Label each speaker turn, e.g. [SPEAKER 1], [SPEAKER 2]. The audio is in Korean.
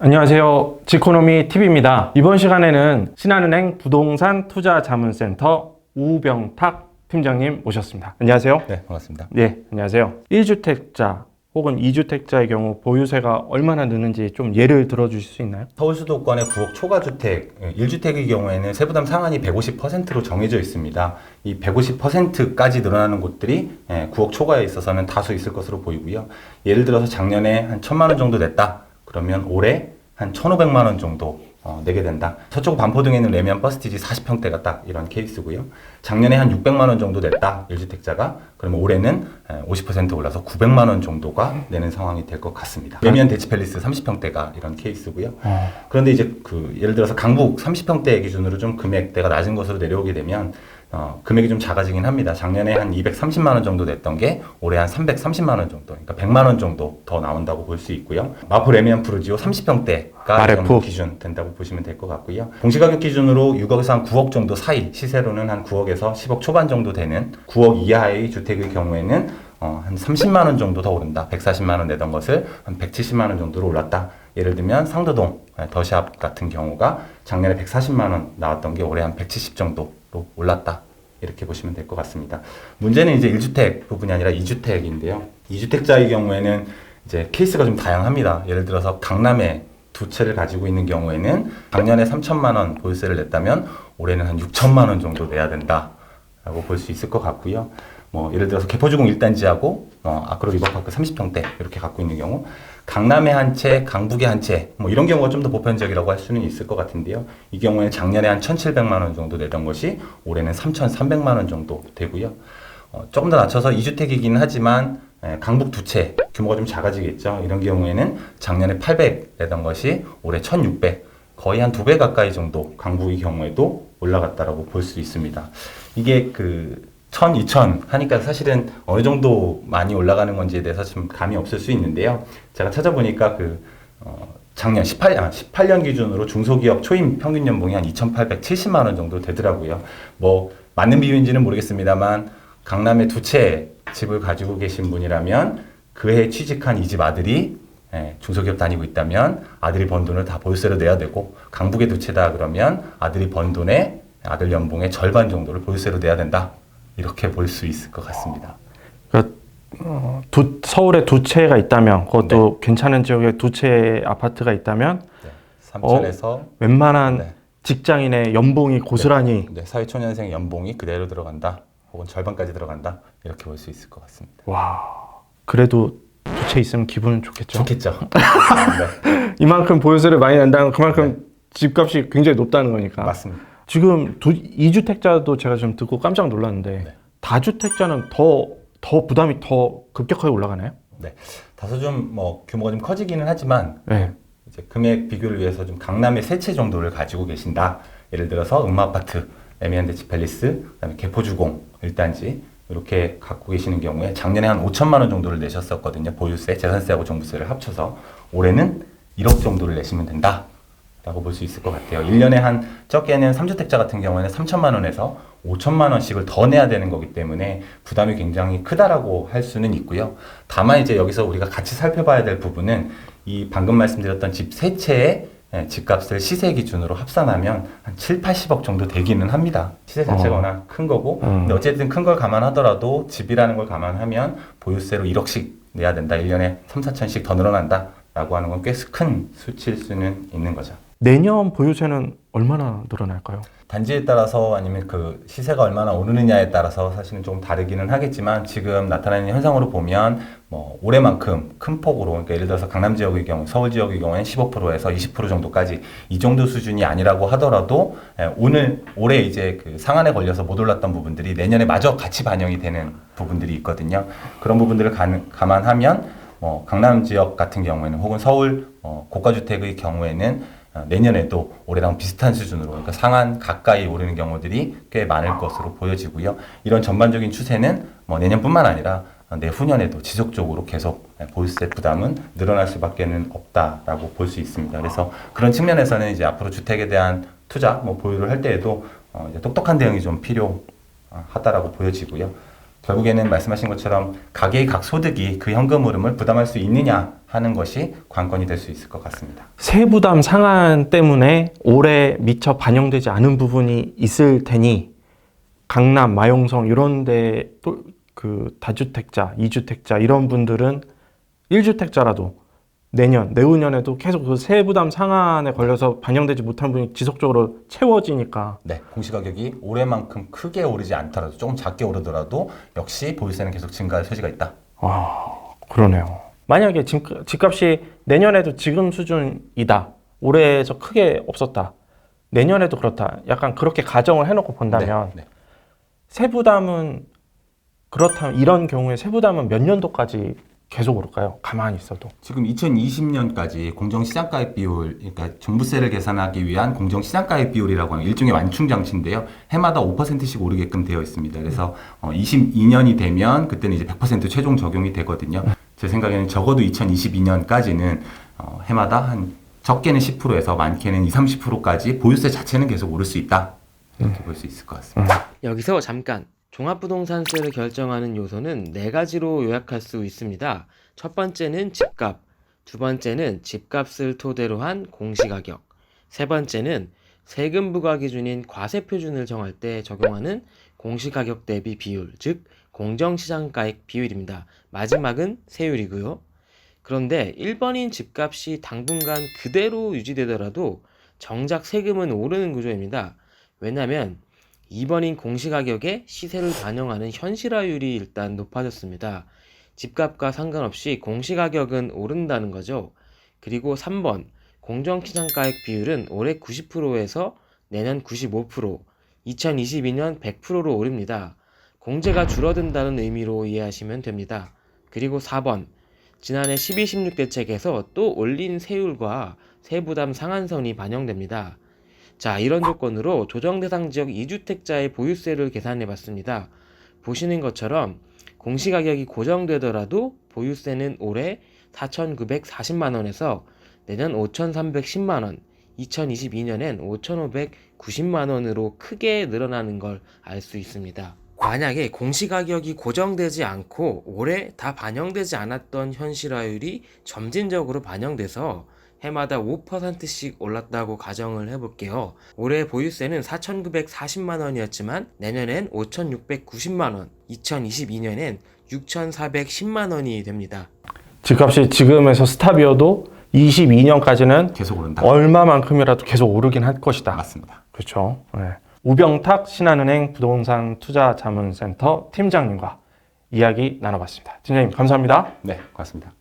[SPEAKER 1] 안녕하세요. 지코노미 TV입니다. 이번 시간에는 신한은행 부동산 투자자문센터 우병탁 팀장님 모셨습니다. 안녕하세요.
[SPEAKER 2] 네, 반갑습니다.
[SPEAKER 1] 네, 안녕하세요. 1주택자 혹은 2주택자의 경우 보유세가 얼마나 느는지 좀 예를 들어주실 수 있나요?
[SPEAKER 2] 서울 수도권의 9억 초과주택, 1주택의 경우에는 세부담 상한이 150%로 정해져 있습니다. 이 150%까지 늘어나는 곳들이 9억 초과에 있어서는 다수 있을 것으로 보이고요. 예를 들어서 작년에 한 1,000만 원 정도 냈다. 그러면 올해 한 1,500만 원 정도 내게 된다. 서쪽 반포동에 있는 레미안 버스티지 40평대가 딱 이런 케이스고요. 작년에 한 600만 원 정도 냈다. 1주택자가. 그러면 올해는 50% 올라서 900만 원 정도가 내는 상황이 될 것 같습니다. 레미안 대치팰리스 30평대가 이런 케이스고요. 그런데 이제 예를 들어서 강북 30평대 기준으로 좀 금액대가 낮은 것으로 내려오게 되면 금액이 좀 작아지긴 합니다. 작년에 한 230만 원 정도 냈던 게 올해 한 330만 원 정도, 그러니까 100만 원 정도 더 나온다고 볼 수 있고요. 마포 레미안 푸르지오 30평대가 기준 된다고 보시면 될 것 같고요. 공시가격 기준으로 6억에서 한 9억 정도 사이, 시세로는 한 9억에서 10억 초반 정도 되는 9억 이하의 주택의 경우에는 한 30만 원 정도 더 오른다. 140만 원 내던 것을 한 170만 원 정도로 올랐다. 예를 들면 상도동 더샵 같은 경우가 작년에 140만 원 나왔던 게 올해 한 170 정도로 올랐다. 이렇게 보시면 될 것 같습니다. 문제는 이제 1주택 부분이 아니라 2주택인데요. 2주택자의 경우에는 이제 케이스가 좀 다양합니다. 예를 들어서 강남에 두 채를 가지고 있는 경우에는 작년에 3천만 원 보유세를 냈다면 올해는 한 6천만 원 정도 내야 된다라고 볼 수 있을 것 같고요. 예를 들어서 개포주공 1단지하고 아크로 리버파크 30평대 이렇게 갖고 있는 경우, 강남에 한 채, 강북에 한 채, 이런 경우가 좀 더 보편적이라고 할 수는 있을 것 같은데요. 이 경우에는 작년에 한 1,700만 원 정도 내던 것이 올해는 3,300만 원 정도 되고요. 조금 더 낮춰서 2주택이긴 하지만 강북 두 채, 규모가 좀 작아지겠죠. 이런 경우에는 작년에 800 내던 것이 올해 1,600, 거의 한 2배 가까이 정도 강북의 경우에도 올라갔다라고 볼 수 있습니다. 이게 1,000, 2,000 하니까 사실은 어느 정도 많이 올라가는 건지에 대해서 좀 감이 없을 수 있는데요. 제가 찾아보니까 작년 18년 기준으로 중소기업 초임 평균 연봉이 한 2,870만 원 정도 되더라고요. 맞는 비율인지는 모르겠습니다만 강남에 두 채 집을 가지고 계신 분이라면 그 해 취직한 이 집 아들이 중소기업 다니고 있다면 아들이 번 돈을 다 보유세로 내야 되고, 강북에 두 채다 그러면 아들이 번 돈의 아들 연봉의 절반 정도를 보유세로 내야 된다. 이렇게 볼 수 있을 것 같습니다.
[SPEAKER 1] 그러니까 서울에 두 채가 있다면, 그것도 괜찮은 지역에 두 채 아파트가 있다면,
[SPEAKER 2] 삼천에서
[SPEAKER 1] 웬만한 직장인의 연봉이 고스란히
[SPEAKER 2] 사회초년생 연봉이 그대로 들어간다, 혹은 절반까지 들어간다, 이렇게 볼 수 있을 것 같습니다.
[SPEAKER 1] 와, 그래도 두 채 있으면 기분은 좋겠죠.
[SPEAKER 2] 좋겠죠. 네.
[SPEAKER 1] 이만큼 보유세를 많이 낸다면 그만큼 집값이 굉장히 높다는 거니까.
[SPEAKER 2] 맞습니다.
[SPEAKER 1] 지금 2주택자도 제가 좀 듣고 깜짝 놀랐는데 다주택자는 더 부담이 더 급격하게 올라가나요?
[SPEAKER 2] 네, 다소 좀 규모가 좀 커지기는 하지만 이제 금액 비교를 위해서 좀 강남에 세 채 정도를 가지고 계신다. 예를 들어서 음마아파트, 레미안 대치팰리스, 그다음에 개포주공 1단지 이렇게 갖고 계시는 경우에 작년에 한 5천만 원 정도를 내셨었거든요. 보유세, 재산세하고 종부세를 합쳐서 올해는 1억 정도를 내시면 된다 라고 볼 수 있을 것 같아요. 1년에 적게는 3주택자 같은 경우에는 3천만 원에서 5천만 원씩을 더 내야 되는 거기 때문에 부담이 굉장히 크다라고 할 수는 있고요. 다만 이제 여기서 우리가 같이 살펴봐야 될 부분은 이 방금 말씀드렸던 집 세 채의 집값을 시세 기준으로 합산하면 한 7, 80억 정도 되기는 합니다. 시세 자체가 워낙 큰 거고. 근데 어쨌든 큰 걸 감안하더라도 집이라는 걸 감안하면 보유세로 1억씩 내야 된다. 1년에 3, 4천씩 더 늘어난다 라고 하는 건 꽤 큰 수치일 수는 있는 거죠.
[SPEAKER 1] 내년 보유세는 얼마나 늘어날까요?
[SPEAKER 2] 단지에 따라서 아니면 시세가 얼마나 오르느냐에 따라서 사실은 조금 다르기는 하겠지만, 지금 나타나는 현상으로 보면 올해만큼 큰 폭으로, 그러니까 예를 들어서 강남 지역의 경우, 서울 지역의 경우에는 15%에서 20% 정도까지 이 정도 수준이 아니라고 하더라도 올해 이제 상한에 걸려서 못 올랐던 부분들이 내년에 마저 같이 반영이 되는 부분들이 있거든요. 그런 부분들을 감안하면 강남 지역 같은 경우에는, 혹은 서울 고가주택의 경우에는 내년에도 올해랑 비슷한 수준으로, 그러니까 상한 가까이 오르는 경우들이 꽤 많을 것으로 보여지고요. 이런 전반적인 추세는 내년뿐만 아니라 내후년에도 지속적으로 계속 보유세 부담은 늘어날 수밖에는 없다라고 볼 수 있습니다. 그래서 그런 측면에서는 이제 앞으로 주택에 대한 투자, 보유를 할 때에도 이제 똑똑한 대응이 좀 필요하다라고 보여지고요. 결국에는 말씀하신 것처럼 가계의 각 소득이 그 현금 흐름을 부담할 수 있느냐 하는 것이 관건이 될 수 있을 것 같습니다.
[SPEAKER 1] 세부담 상한 때문에 올해 미처 반영되지 않은 부분이 있을 테니 강남, 마용성 이런 데 또 그 다주택자, 이주택자 이런 분들은 1주택자라도 내후년에도 계속 그 세부담 상한에 걸려서 반영되지 못한 분이 지속적으로 채워지니까
[SPEAKER 2] 네, 공시가격이 올해만큼 크게 오르지 않더라도 조금 작게 오르더라도 역시 보유세는 계속 증가할 소지가 있다.
[SPEAKER 1] 그러네요. 만약에 집값이 내년에도 지금 수준이다. 올해에서 크게 없었다. 내년에도 그렇다. 약간 그렇게 가정을 해놓고 본다면
[SPEAKER 2] 네.
[SPEAKER 1] 세부담은 그렇다면 이런 경우에 세부담은 몇 년도까지 계속 오를까요? 가만히 있어도.
[SPEAKER 2] 지금 2020년까지 공정시장가액 비율, 그러니까 종부세를 계산하기 위한 공정시장가액 비율이라고 하는 일종의 완충 장치인데요. 해마다 5%씩 오르게끔 되어 있습니다. 그래서 22년이 되면 그때는 이제 100% 최종 적용이 되거든요. 제 생각에는 적어도 2022년까지는 해마다 한 적게는 10%에서 많게는 20, 30%까지 보유세 자체는 계속 오를 수 있다. 이렇게 볼 수 있을 것 같습니다.
[SPEAKER 3] 여기서 잠깐! 종합부동산세를 결정하는 요소는 4가지로 요약할 수 있습니다. 첫 번째는 집값, 두 번째는 집값을 토대로 한 공시가격, 세 번째는 세금 부과 기준인 과세표준을 정할 때 적용하는 공시가격 대비 비율, 즉 공정시장가액 비율입니다. 마지막은 세율이고요. 그런데 1번인 집값이 당분간 그대로 유지되더라도 정작 세금은 오르는 구조입니다. 왜냐하면 2번인 공시가격에 시세를 반영하는 현실화율이 일단 높아졌습니다. 집값과 상관없이 공시가격은 오른다는 거죠. 그리고 3번 공정시장가액 비율은 올해 90%에서 내년 95%, 2022년 100%로 오릅니다. 공제가 줄어든다는 의미로 이해하시면 됩니다. 그리고 4번 지난해 12.16 대책에서 또 올린 세율과 세부담 상한선이 반영됩니다. 자, 이런 조건으로 조정대상 지역 2주택자의 보유세를 계산해 봤습니다. 보시는 것처럼 공시가격이 고정되더라도 보유세는 올해 4,940만원에서 내년 5,310만원, 2022년엔 5,590만원으로 크게 늘어나는 걸 알 수 있습니다. 만약에 공시가격이 고정되지 않고 올해 다 반영되지 않았던 현실화율이 점진적으로 반영돼서 해마다 5%씩 올랐다고 가정을 해볼게요. 올해 보유세는 4,940만원이었지만 내년엔 5,690만원, 2022년엔 6,410만원이 됩니다.
[SPEAKER 1] 집값이 지금에서 스탑이어도 22년까지는
[SPEAKER 2] 계속 오른다.
[SPEAKER 1] 얼마만큼이라도 계속 오르긴 할 것이다.
[SPEAKER 2] 맞습니다.
[SPEAKER 1] 그렇죠. 네. 우병탁 신한은행 부동산 투자 자문센터 팀장님과 이야기 나눠봤습니다. 팀장님 감사합니다.
[SPEAKER 2] 네, 고맙습니다.